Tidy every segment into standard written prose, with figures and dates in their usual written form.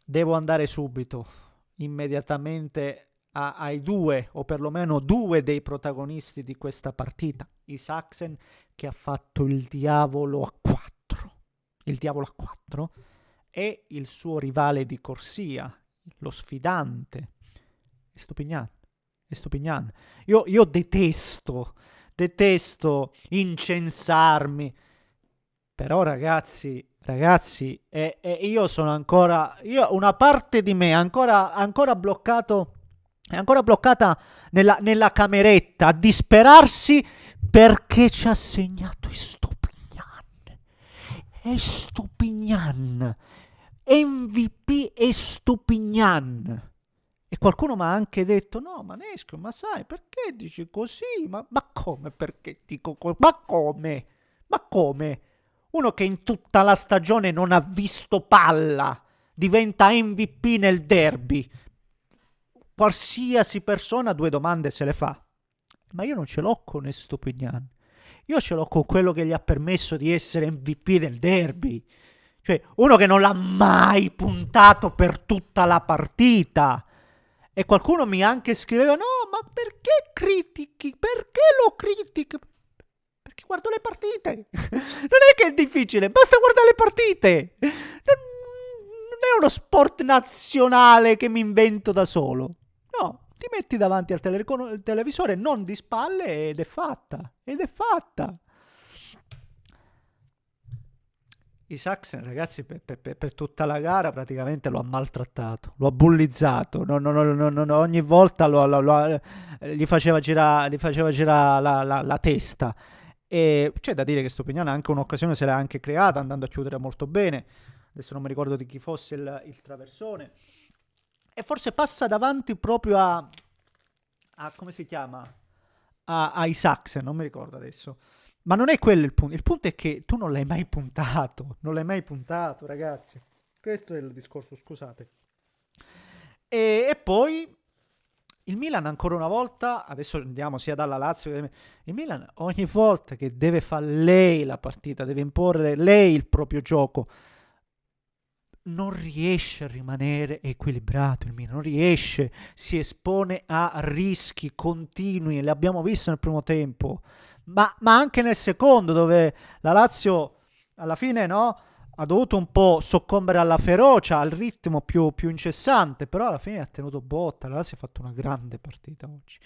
devo andare subito, immediatamente ai due, o perlomeno due dei protagonisti di questa partita. Isaksen che ha fatto il diavolo a 4. Il diavolo a 4. E il suo rivale di corsia, lo sfidante, Estupignan. Estupignan. Io detesto incensarmi. Però ragazzi, io sono ancora, una parte di me è ancora bloccato, è ancora bloccata nella cameretta a disperarsi perché ci ha segnato Estupignan. Estupignan. MVP Estupignan. E qualcuno mi ha anche detto: no, Manesco, ma sai perché dici così? Ma come perché dico così? Ma come? Ma come? Uno che in tutta la stagione non ha visto palla diventa MVP nel derby. Qualsiasi persona due domande se le fa. Ma io non ce l'ho con Estupignan. Io ce l'ho con quello che gli ha permesso di essere MVP del derby. Cioè, uno che non l'ha mai puntato per tutta la partita. E qualcuno mi anche scriveva: no, ma perché critichi? Perché lo critichi? Perché guardo le partite. Non è che è difficile, basta guardare le partite. Non è uno sport nazionale che mi invento da solo. No, ti metti davanti al il televisore non di spalle ed è fatta. Ed è fatta. Isaksen, ragazzi, per tutta la gara praticamente lo ha maltrattato, lo ha bullizzato, ogni volta gli faceva girare la testa. E c'è da dire che Stupinian anche un'occasione se l'ha anche creata, andando a chiudere molto bene. Adesso non mi ricordo di chi fosse il traversone. E forse passa davanti proprio a come si chiama? A Isaksen, non mi ricordo adesso. Ma non è quello il punto. Il punto è che tu non l'hai mai puntato. Non l'hai mai puntato, ragazzi. Questo è il discorso, scusate. E poi il Milan ancora una volta, adesso andiamo sia dalla Lazio che il Milan ogni volta che deve fare lei la partita, deve imporre lei il proprio gioco, non riesce a rimanere equilibrato. Il Milan non riesce, si espone a rischi continui, l'abbiamo visto nel primo tempo, ma anche nel secondo, dove la Lazio alla fine, no, ha dovuto un po' soccombere alla ferocia, al ritmo più incessante, però alla fine ha tenuto botta. La Lazio ha fatto una grande partita oggi.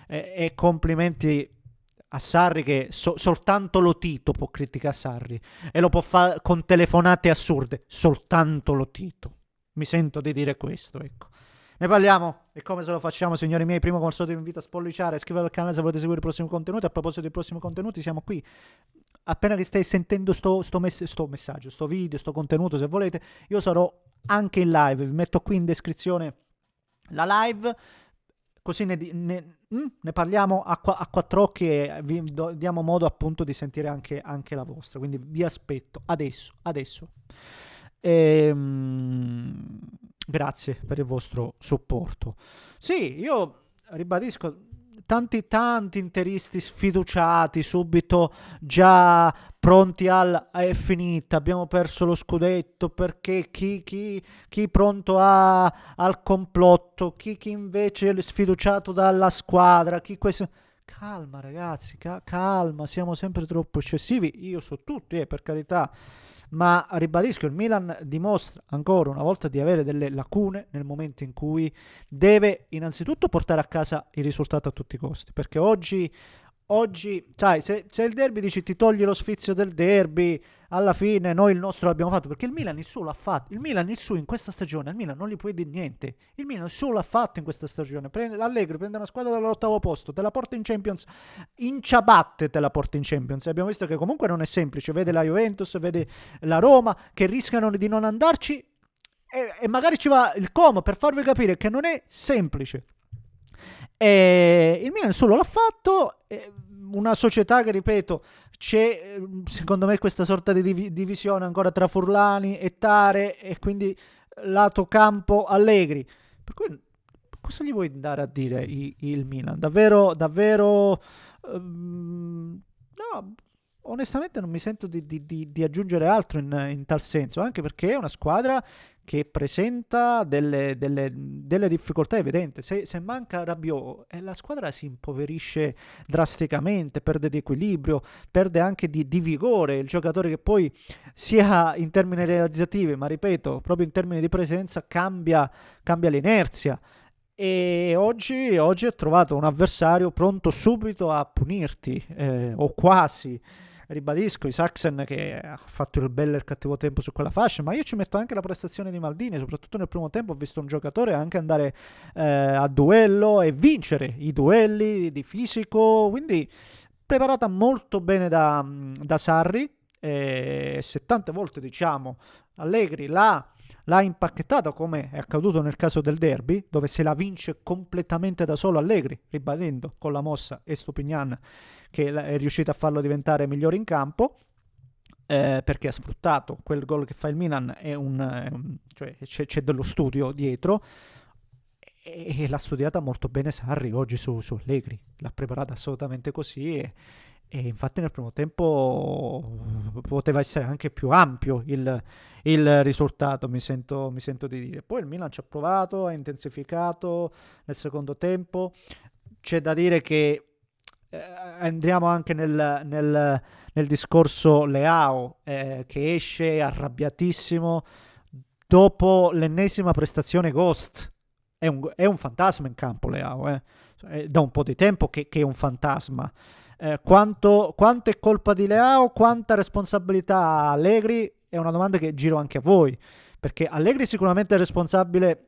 E complimenti a Sarri, che soltanto lo Tito può criticare Sarri e lo può fare con telefonate assurde. Soltanto lo Tito. Mi sento di dire questo, ecco. Ne parliamo e come se lo facciamo, signori miei. Primo, come al solito, vi invito a spolliciare, a iscrivervi al canale se volete seguire i prossimi contenuti. A proposito dei prossimi contenuti, siamo qui. Appena che stai sentendo sto messaggio, sto video, sto contenuto, se volete, io sarò anche in live. Vi metto qui in descrizione la live, così ne parliamo a quattro occhi e vi diamo modo appunto di sentire anche la vostra. Quindi vi aspetto adesso. Grazie per il vostro supporto. Sì, io ribadisco, tanti interisti sfiduciati, subito già pronti è finita, abbiamo perso lo scudetto, perché chi pronto al complotto, chi invece è sfiduciato dalla squadra, chi questo... Calma ragazzi, calma, siamo sempre troppo eccessivi, io so tutti, per carità, ma ribadisco, il Milan dimostra ancora una volta di avere delle lacune nel momento in cui deve innanzitutto portare a casa il risultato a tutti i costi, perché oggi sai, se il derby dici ti togli lo sfizio del derby, alla fine noi il nostro l'abbiamo fatto, perché il Milan il suo l'ha fatto. Il Milan il suo in questa stagione, al Milan non gli puoi dire niente. Il Milan il suo l'ha fatto in questa stagione. L'Allegri prende una squadra dall'ottavo posto, te la porta in Champions, in ciabatte te la porta in Champions. E abbiamo visto che comunque non è semplice. Vede la Juventus, vede la Roma, che rischiano di non andarci, e magari ci va il Como per farvi capire che non è semplice. E il Milan solo l'ha fatto, una società che, ripeto, c'è secondo me questa sorta di divisione ancora tra Furlani e Tare, e quindi lato campo Allegri, per cui cosa gli vuoi andare a dire il Milan? Davvero no, onestamente non mi sento di aggiungere altro in tal senso, anche perché è una squadra che presenta delle difficoltà evidenti. Se manca Rabiot, la squadra si impoverisce drasticamente, perde di equilibrio, perde anche di vigore. Il giocatore che poi sia in termini realizzativi, ma ripeto, proprio in termini di presenza, cambia l'inerzia. E oggi ho trovato un avversario pronto subito a punirti, o quasi. Ribadisco, Isaacsen che ha fatto il bello e il cattivo tempo su quella fascia, ma io ci metto anche la prestazione di Maldini, soprattutto nel primo tempo ho visto un giocatore anche andare a duello e vincere i duelli di fisico, quindi preparata molto bene da Sarri. Se tante volte diciamo Allegri l'ha impacchettata, come è accaduto nel caso del derby, dove se la vince completamente da solo Allegri, ribadendo con la mossa e Stupignan che è riuscito a farlo diventare migliore in campo, perché ha sfruttato quel gol che fa il Milan, cioè c'è dello studio dietro, e l'ha studiata molto bene Sarri oggi su Allegri, l'ha preparata assolutamente così, e infatti nel primo tempo poteva essere anche più ampio il risultato, mi sento di dire. Poi il Milan ci ha provato, ha intensificato nel secondo tempo. C'è da dire che andiamo anche nel discorso Leao, che esce arrabbiatissimo dopo l'ennesima prestazione Ghost. È un fantasma in campo Leao, È da un po' di tempo che è un fantasma. Quanto è colpa di Leao, quanta responsabilità ha Allegri, è una domanda che giro anche a voi, perché Allegri sicuramente è responsabile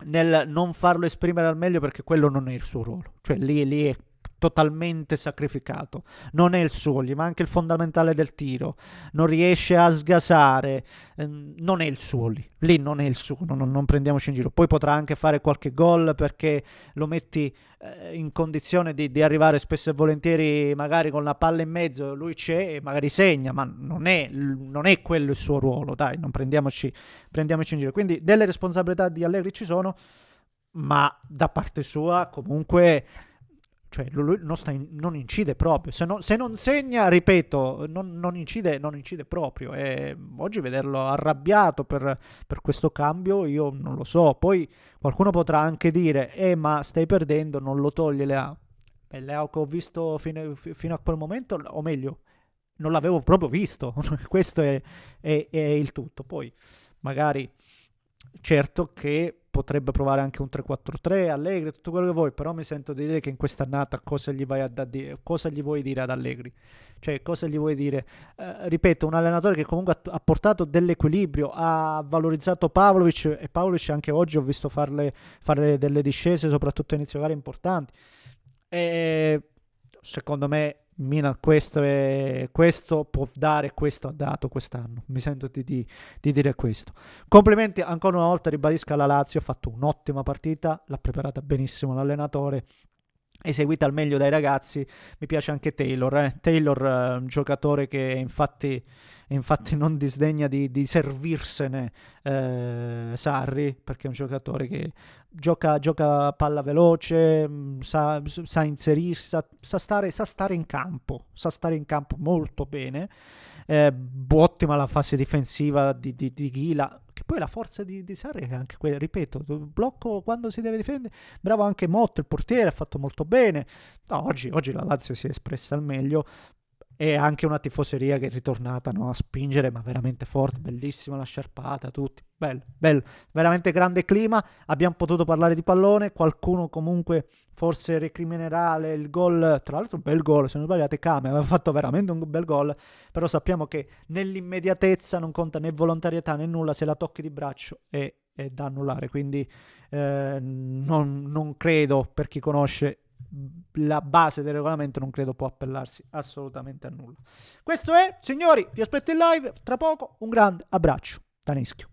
nel non farlo esprimere al meglio, perché quello non è il suo ruolo, cioè lì è totalmente sacrificato, non è il suo, gli manca il fondamentale del tiro, non riesce a sgasare, non è il suo lì non è il suo, non prendiamoci in giro. Poi potrà anche fare qualche gol perché lo metti in condizione di arrivare spesso e volentieri magari con la palla in mezzo, lui c'è e magari segna, ma non è quello il suo ruolo, dai, non prendiamoci in giro. Quindi delle responsabilità di Allegri ci sono, ma da parte sua comunque, cioè lui non incide proprio, se non segna, ripeto, non incide proprio, e oggi vederlo arrabbiato per questo cambio io non lo so. Poi qualcuno potrà anche dire ma stai perdendo, non lo toglie Leao. Leao che ho visto fino a quel momento, o meglio non l'avevo proprio visto. Questo è il tutto. Poi magari, certo che potrebbe provare anche un 3-4-3, Allegri, tutto quello che vuoi, però mi sento di dire che in quest'annata cosa gli vuoi dire ad Allegri? Cioè, cosa gli vuoi dire? Ripeto, un allenatore che comunque ha portato dell'equilibrio, ha valorizzato Pavlovic, e Pavlovic anche oggi ho visto fare delle discese, soprattutto a inizio gara, importanti. E secondo me Milan questo può dare, questo ha dato quest'anno, mi sento di dire questo. Complimenti ancora una volta, ribadisco, alla Lazio, ha fatto un'ottima partita, l'ha preparata benissimo l'allenatore, eseguita al meglio dai ragazzi. Mi piace anche Taylor, un giocatore che infatti non disdegna di servirsene Sarri, perché è un giocatore che gioca palla veloce, sa inserirsi, sa stare in campo, molto bene. Ottima la fase difensiva di Ghila, che poi la forza di Sarri è anche quella, ripeto, blocco quando si deve difendere. Bravo anche Motta, il portiere, ha fatto molto bene. No, oggi la Lazio si è espressa al meglio, e anche una tifoseria che è ritornata, no, a spingere, ma veramente forte, bellissima la sciarpata, tutti, bello, veramente grande clima. Abbiamo potuto parlare di pallone, qualcuno comunque forse recriminerà il gol, tra l'altro un bel gol, se non sbagliate Kame aveva fatto veramente un bel gol, però sappiamo che nell'immediatezza non conta né volontarietà né nulla, se la tocchi di braccio è da annullare, quindi non credo, per chi conosce la base del regolamento, non credo può appellarsi assolutamente a nulla. Questo è, signori, vi aspetto in live tra poco, un grande abbraccio da Neschio.